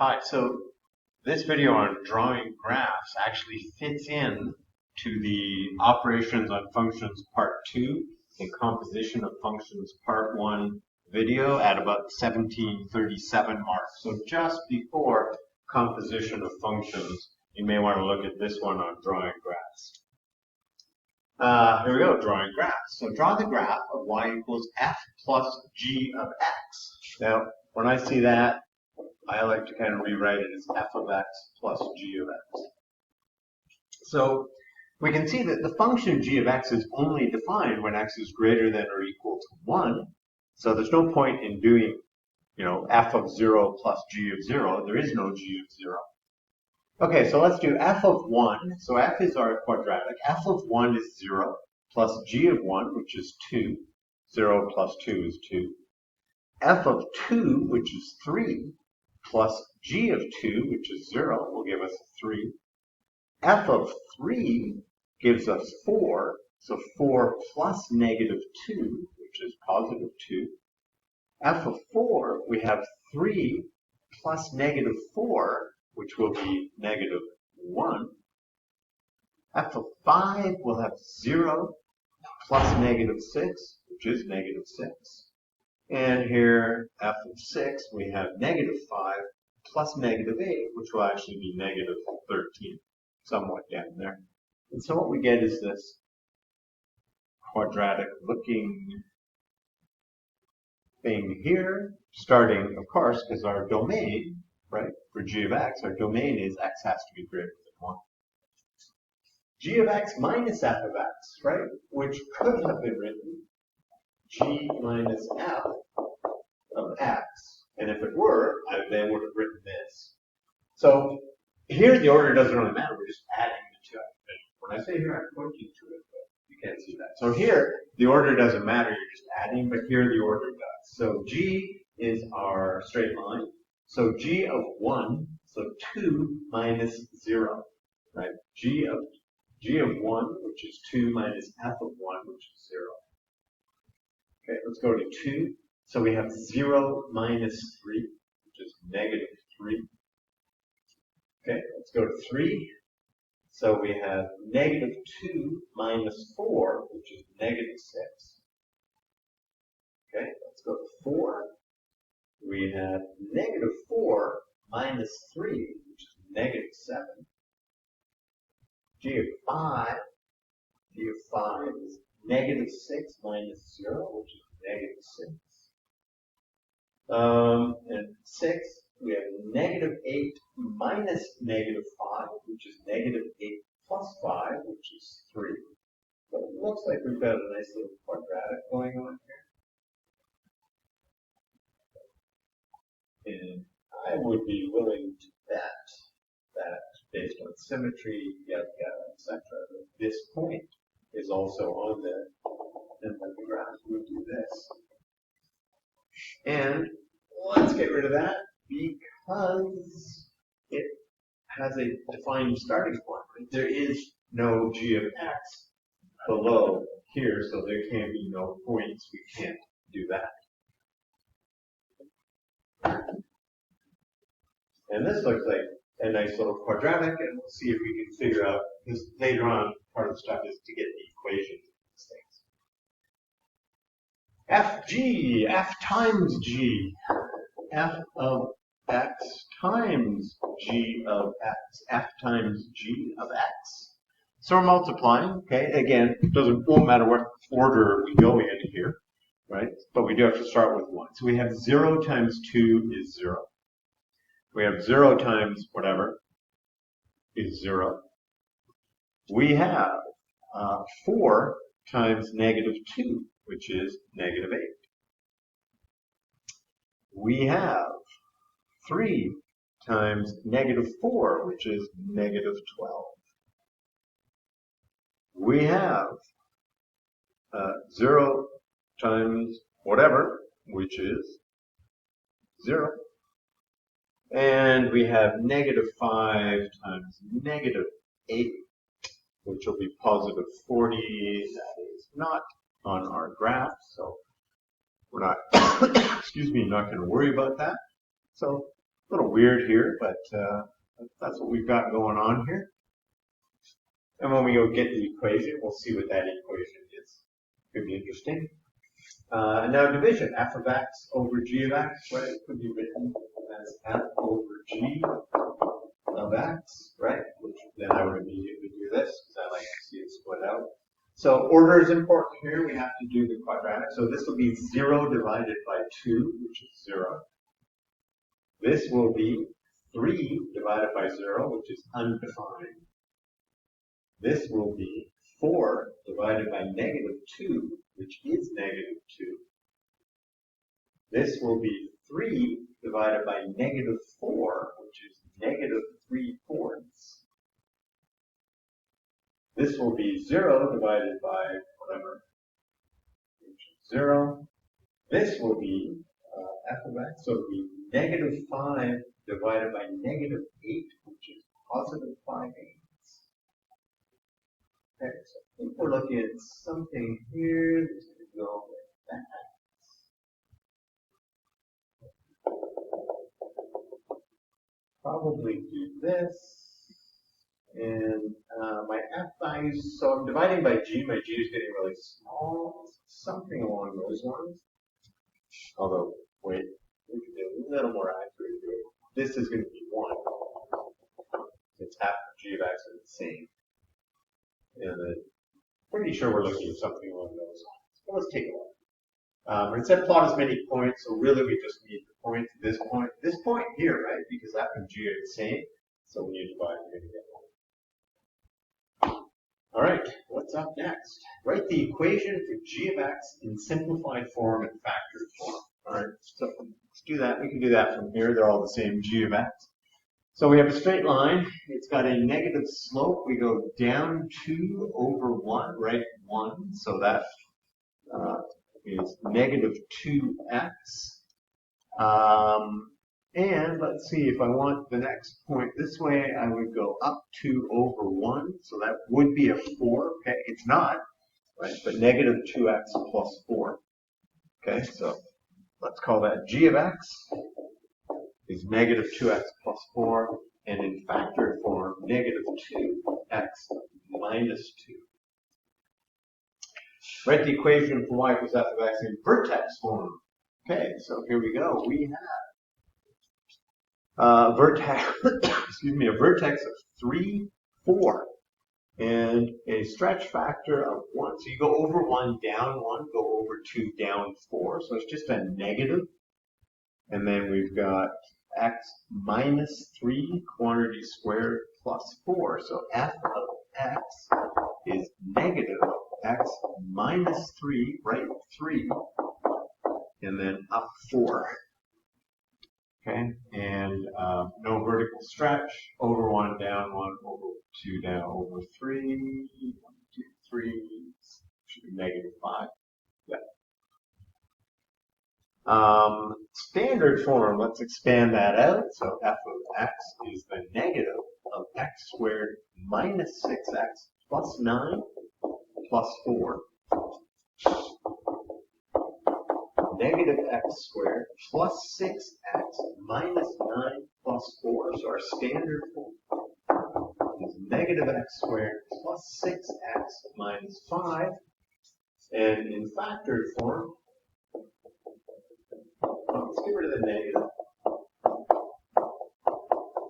Hi, so this video on drawing graphs actually fits in to the Operations on Functions Part 2 and Composition of Functions Part 1 video at about 1737 mark. So just before Composition of Functions, you may want to look at this one on drawing graphs. Here we go, drawing graphs. So draw the graph of y equals f plus g of x. Now, when I see that, I like to kind of rewrite it as f of x plus g of x. So we can see that the function g of x is only defined when x is greater than or equal to 1. So there's no point in doing, f of 0 plus g of 0. There is no g of 0. Okay, so let's do f of 1. So f is our quadratic. F of 1 is 0 plus g of 1, which is 2. 0 plus 2 is 2. F of 2, which is 3, plus g of 2, which is 0, will give us 3. F of 3 gives us 4, so 4 plus negative 2, which is positive 2. F of 4, we have 3 plus negative 4, which will be negative 1. F of 5 will have 0 plus negative 6, which is negative 6. And here, f of 6, we have negative 5 plus negative 8, which will actually be negative 13, somewhat down there. And so what we get is this quadratic looking thing here, starting, of course, because our domain, right, for g of x, our domain is x has to be greater than 1. G of x minus f of x, right, which could have been written g minus f of x. And if it were, I then would have written this. So here the order doesn't really matter. We're just adding the two. When I say here, I'm pointing to it, but you can't see that. So here, the order doesn't matter. You're just adding, but here the order does. So g is our straight line. So g of 1, so 2 minus 0, right? G of 1, which is 2 minus f of 1, which is 0. Okay, let's go to 2. So we have 0 minus 3, which is negative 3. Okay, let's go to 3. So we have negative 2 minus 4, which is negative 6. Okay, let's go to 4. We have negative 4 minus 3, which is negative 7. G of 5 is negative 6 minus 0, which is negative 6. And 6, we have negative 8 minus negative 5, which is negative 8 plus 5, which is 3. So it looks like we've got a nice little quadratic going on here. And I would be willing to bet that based on symmetry, yada, yada, etc., this point is also on there. And then the graph would do this. And let's get rid of that because it has a defined starting point. Right? There is no g of x below here, so there can be no points. We can't do that. And this looks like a nice little quadratic, and we'll see if we can figure out, because later on, part of the stuff is to get the equations of these things. F times g, f of x times g of x, f times g of x. So we're multiplying, okay? Again, it won't matter what order we go in here, right? But we do have to start with 1. So we have 0 times 2 is 0. We have 0 times whatever is 0. We have 4 times negative 2, which is negative 8. We have 3 times negative 4, which is negative 12. We have 0 times whatever, which is 0. And we have negative 5 times negative 8, which will be positive 40. That is not on our graph, so we're not, not going to worry about that. So A little weird here, but that's what we've got going on here. And when we go get the equation, we'll see what that equation is. Could be interesting. Now division, f of x over g of x, right? It could be written as f over g of x, right? Which then I would immediately do this because I like to see it split out. So order is important here. We have to do the quadratic. So this will be 0 divided by 2, which is 0. This will be 3 divided by 0, which is undefined. This will be 4 divided by negative 2, which is negative 2. This will be 3 divided by negative 4, which is negative 3/4. This will be 0 divided by whatever, which is 0. This will be f of x, so it will be negative 5 divided by negative 8, which is positive 5/8. Okay, so I think we're looking at something here that's going to go like that. Probably do this. And my f values, so I'm dividing by g. My g is getting really small. Something along those lines. Although, wait, we can do a little more accurate here. This is going to be 1. It's half of g of x is the same. And then, pretty sure we're looking at something along those lines. Well, let's take a look. It said plot as many points, so really we just need the point, this point here, right? Because f and g are the same. So when you divide, you're going to get 1. All right, what's up next? Write the equation for g of x in simplified form and factored form. All right, so let's do that. We can do that from here. They're all the same, g of x. So we have a straight line. It's got a negative slope. We go down 2 over 1, right? 1. So that is negative 2x. And let's see, if I want the next point this way, I would go up 2 over 1. So that would be a 4. Okay, it's not, right? But negative 2x plus 4. Okay, so let's call that g of x is negative 2x plus 4. And in factored form, negative 2x minus 2. Write the equation for y equals f of x in vertex form. Okay, so here we go. We have vertex, excuse me, a vertex of 3, 4, and a stretch factor of 1. So you go over 1, down 1, go over 2, down 4. So it's just a negative. And then we've got x minus 3 quantity squared plus 4. So f of x is negative x minus 3, right? 3, and then up 4. Okay, and no vertical stretch, over 1, down 1, over 2, down, over 3, 1, 2, 3, should be negative 5. Yeah. Standard form, let's expand that out. So f of x is the negative of x squared minus 6x plus 9 plus 4. Negative x squared plus 6x minus 9 plus 4. So our standard form is negative x squared plus 6x minus 5. And in factored form, let's get rid of the negative.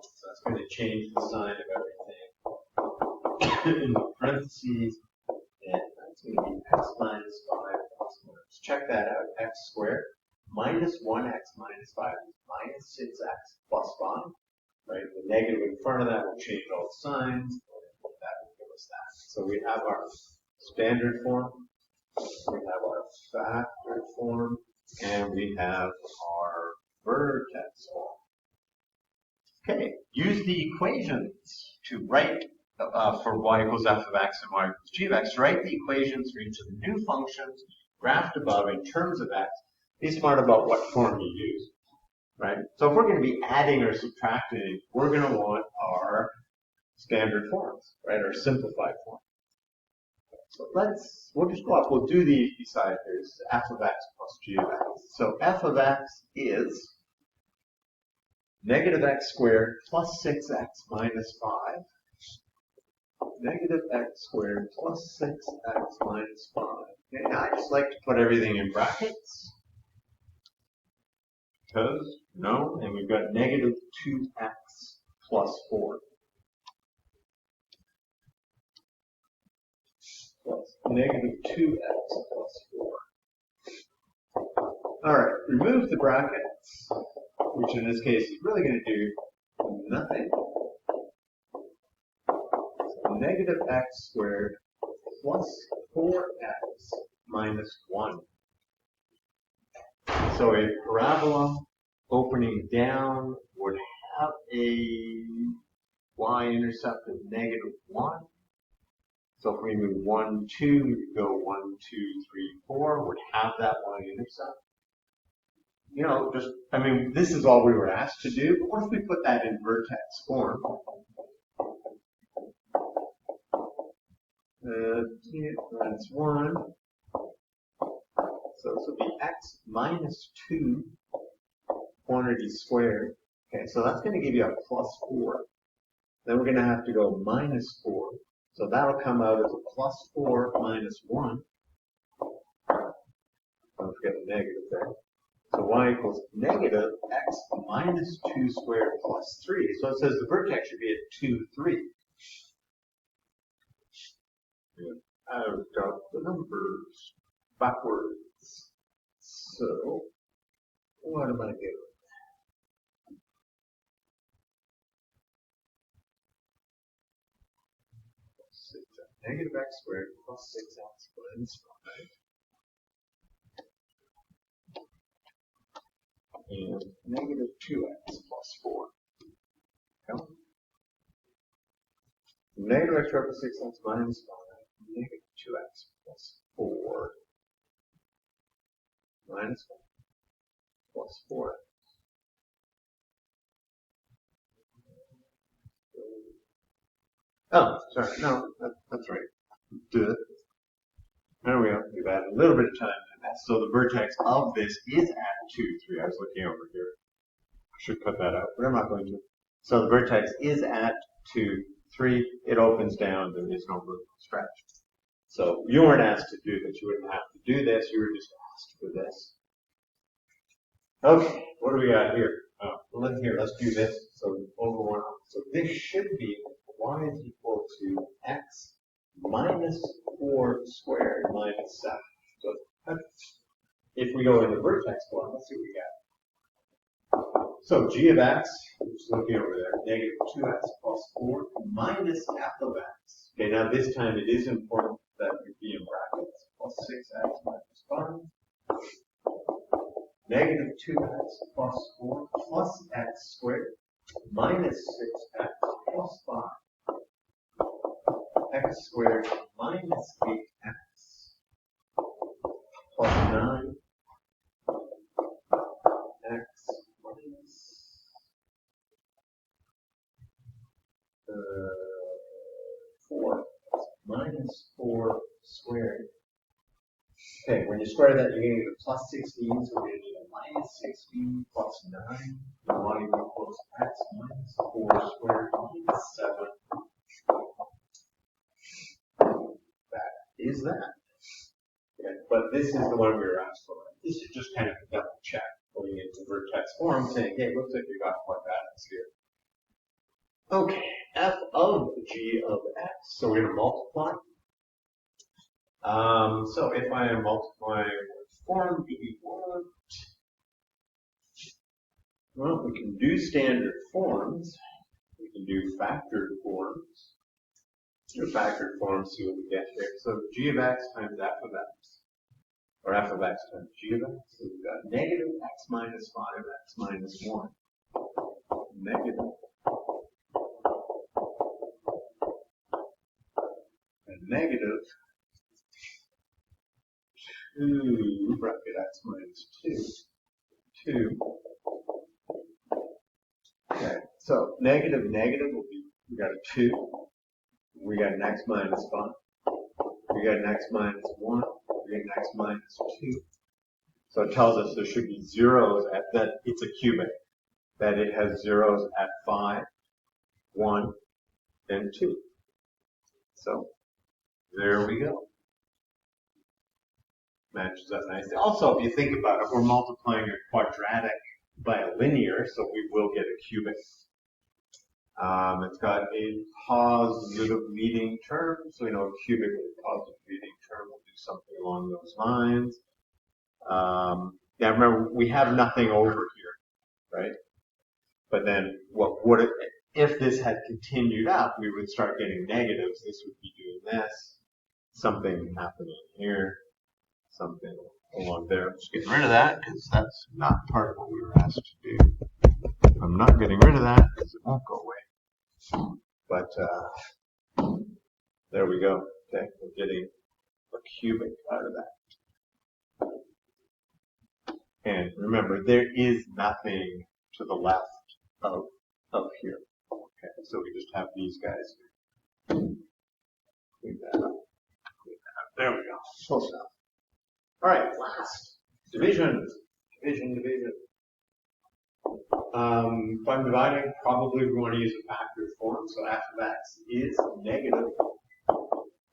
So that's going to change the sign of everything. In the parentheses, and that's going to be x minus 5 plus 1. Let's check that out. X squared minus 1x minus 5 is minus 6x plus 5. Right? The negative in front of that will change all the signs. That will give us that. So we have our standard form, we have our factored form, and we have our vertex form. Okay, use the equations to write for y equals f of x and y equals g of x. Write the equations for each of the new functions graphed above in terms of x. Be smart about what form you use. Right? So if we're going to be adding or subtracting, we're going to want our standard forms, right? Our simplified form. So we'll just go up. We'll do these beside this f of x plus g of x. So f of x is negative x squared plus 6x minus 5. Negative x squared plus 6x minus 5. Okay, now I just like to put everything in brackets. Because, no, and we've got negative 2x plus 4. Plus negative 2x plus 4. Alright, remove the brackets, which in this case is really going to do nothing. So negative x squared plus 4x minus 1. So a parabola opening down would have a y-intercept of negative 1. So if we move 1, 2, we go 1, 2, 3, 4, would have that y-intercept. You know, just, I mean, this is all we were asked to do, but what if we put that in vertex form? That's 1. So this will be x minus 2 quantity squared. Okay, so that's going to give you a plus 4. Then we're going to have to go minus 4. So that'll come out as a plus 4 minus 1. Don't forget the negative there. So y equals negative x minus 2 squared plus 3. So it says the vertex should be at 2, 3. I've got the numbers backwards. So what am I doing? Negative x squared plus 6x minus 5. And negative 2x plus 4. Okay. Negative x squared plus 6x minus 5. Negative 2x plus 4. Minus 5. Plus 4x. Oh, sorry. No, that's right. Duh. There we go. We've added a little bit of time to that. So the vertex of this is at 2, 3. I was looking over here. I should cut that out, but I'm not going to. So the vertex is at 2, 3. It opens down. There is no vertical stretch. So you weren't asked to do this. You wouldn't have to do this. You were just asked for this. Okay, what do we got here? Oh, well, let's do this. So over 1. So this should be y is equal to x minus 4 squared minus 7. So if we go into vertex form, let's see what we got. So g of x, just looking over there, negative 2x plus 4 minus f of x. Okay, now this time it is important that we be in brackets. Plus 6x minus 5. Negative 2x plus 4 plus x squared minus 6x plus 5. X squared minus 8x plus 9. X minus 4 minus 4 squared. Okay, when you square that, you're going to get a plus 16, so we're going to need a minus 16 plus 9. Y equals x minus 4 squared minus 7. That is that. Okay, but this is the one we were asked for. This is just kind of a double check going into vertex form saying, hey, looks like you got quite that here. Okay, f of g of x. So we're going to multiply. So if I am multiplying, what form do we want? Well, we can do standard forms. We can do factored forms. Do factored forms, see what we get here. So g of x times f of x. Or f of x times g of x. So we've got negative x minus 5x minus 1. Negative. And negative 2 bracket x minus 2. 2. Okay, so negative will be, we got a 2. We got an x minus 5. We got an x minus 1. We got an x minus 2. So it tells us there should be zeros at that. It's a cubic. that it has zeros at 5, 1, and 2. So there we go. Matches up nicely. Also, if you think about it, we're multiplying a quadratic by a linear, so we will get a cubic. It's got a positive leading term, so we know a cubic with a positive leading term will do something along those lines. Yeah, remember, we have nothing over here, right? But then what would it, if this had continued up, we would start getting negatives. This would be doing this. Something happening here. Something along there. I'm just getting rid of that because that's not part of what we were asked to do. I'm not getting rid of that because it won't go away. But there we go. Okay, we're getting a cubic out of that. And remember, there is nothing to the left of here. Okay, so we just have these guys here. Clean that up. Clean that up. There we go. Close enough. All right, last division. Division. If I'm dividing, probably we want to use a factored form. So f of x is negative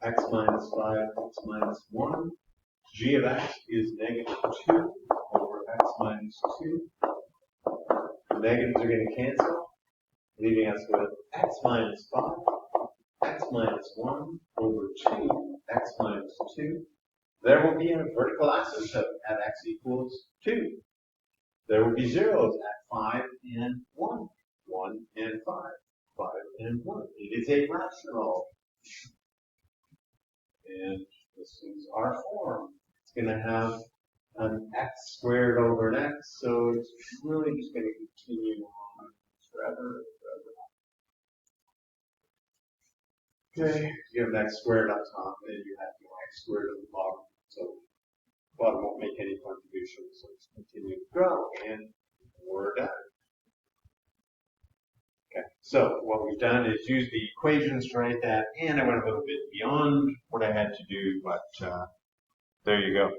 x minus 5, x minus 1. G of x is negative 2 over x minus 2. The negatives are going to cancel, leaving us with x minus 5, x minus 1 over 2, x minus 2. There will be a vertical axis at x equals 2. There will be zeros at 5 and 1. 1 and 5. 5 and 1. It is a rational. And this is our form. It's going to have an x squared over an x, so it's really just going to continue on forever. Okay, you have an x squared up top, and you have your x squared at the bottom. So the bottom won't make any contribution, so it's continue to grow, and we're done. Okay, so what we've done is use the equations to write that, and I went a little bit beyond what I had to do, but there you go.